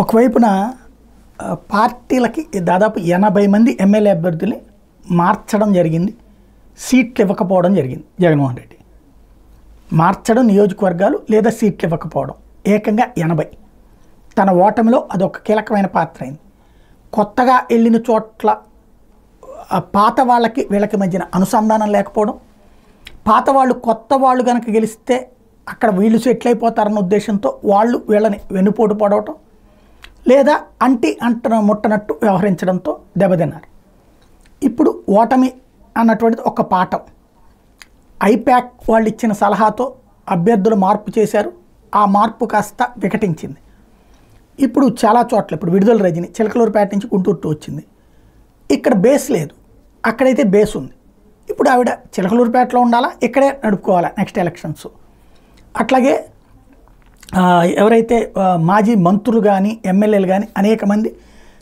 ఒకవైపున పార్టీలకి దాదాపు 80 మంది ఎమ్మెల్యే అభ్యర్థుల్ని మార్చడం జరిగింది, సీట్లు ఇవ్వకపోవడం జరిగింది. జగన్మోహన్ రెడ్డి మార్చడం నియోజకవర్గాలు లేదా సీట్లు ఇవ్వకపోవడం ఏకంగా 80. తన ఓటమిలో అదొక కీలకమైన పాత్ర అయింది. కొత్తగా వెళ్ళిన చోట్ల పాత వాళ్ళకి వీళ్ళకి మధ్యన అనుసంధానం లేకపోవడం, పాత వాళ్ళు కొత్త వాళ్ళు కనుక గెలిస్తే అక్కడ వీళ్ళు సెటిల్ అయిపోతారన్న ఉద్దేశంతో వాళ్ళు వీళ్ళని వెన్నుపోటు పడవటం, లేదా ముట్టనట్టు వ్యవహరించడంతో దెబ్బతిన్నారు. ఇప్పుడు ఓటమి అన్నటువంటిది ఒక పాఠం. ఐప్యాక్ వాళ్ళు ఇచ్చిన సలహాతో అభ్యర్థులు మార్పు చేశారు. ఆ మార్పు కాస్త వికటించింది. ఇప్పుడు చాలా చోట్ల ఇప్పుడు విడుదల రజని చిలకలూరుపేట నుంచి గుంటూరు వచ్చింది. ఇక్కడ బేస్ లేదు, అక్కడైతే బేస్ ఉంది. ఇప్పుడు ఆవిడ చిలకలూరుపేటలో ఉండాలా, ఇక్కడే నడుపుకోవాలా నెక్స్ట్ ఎలక్షన్స్. అట్లాగే ఎవరైతే మాజీ మంత్రులు కానీ ఎమ్మెల్యేలు కానీ అనేక మంది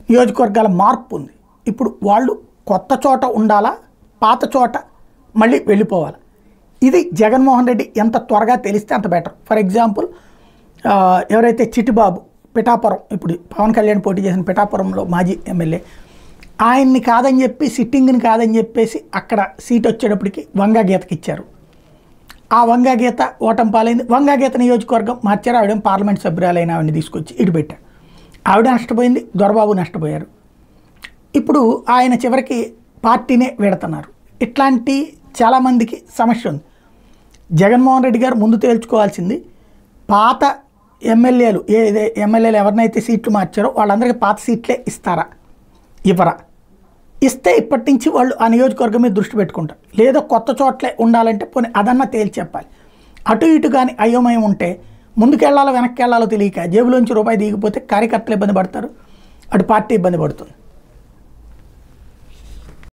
నియోజకవర్గాల మార్పు ఉంది. ఇప్పుడు వాళ్ళు కొత్త చోట ఉండాలా, పాత చోట మళ్ళీ వెళ్ళిపోవాలి. ఇది జగన్మోహన్ రెడ్డి ఎంత త్వరగా తెలిస్తే అంత బెటర్. ఫర్ ఎగ్జాంపుల్ ఎవరైతే చిట్టిబాబు పిఠాపురం, ఇప్పుడు పవన్ కళ్యాణ్ పోటీ చేసిన పిఠాపురంలో మాజీ ఎమ్మెల్యే, ఆయన్ని కాదని చెప్పి సిట్టింగ్ని కాదని చెప్పేసి అక్కడ సీట్ వచ్చేటప్పటికి వంగాగీతకి ఇచ్చారు. ఆ వంగాగీత ఓటమి పాలైంది. వంగాగీత నియోజకవర్గం మార్చారు. ఆవిడ పార్లమెంట్ సభ్యురాలైన ఆవిడని తీసుకొచ్చి ఇటు పెట్టారు. ఆవిడ నష్టపోయింది, దొరబాబు నష్టపోయారు. ఇప్పుడు ఆయన చివరికి పార్టీనే వీడుతున్నారు. ఇట్లాంటి చాలామందికి సమస్య ఉంది. జగన్మోహన్ రెడ్డి గారు ముందు తేల్చుకోవాల్సింది, పాత ఎమ్మెల్యేలు ఎమ్మెల్యేలు ఎవరినైతే సీట్లు మార్చారో వాళ్ళందరికీ పాత సీట్లే ఇస్తారా, ఇవ్వరా? ఇస్తే ఇప్పటి నుంచి వాళ్ళు ఆ నియోజకవర్గం మీద దృష్టి పెట్టుకుంటారు. లేదా కొత్త చోట్లే ఉండాలంటే పోనీ అదన్నా తేల్చి చెప్పాలి. అటు ఇటు కానీ అయోమయం ఉంటే ముందుకు వెళ్ళాలో వెనక్కి వెళ్ళాలో తెలియక జేబులోంచి రూపాయి దిగిపోతే కార్యకర్తలు ఇబ్బంది పడతారు, అటు పార్టీ ఇబ్బంది పడుతుంది.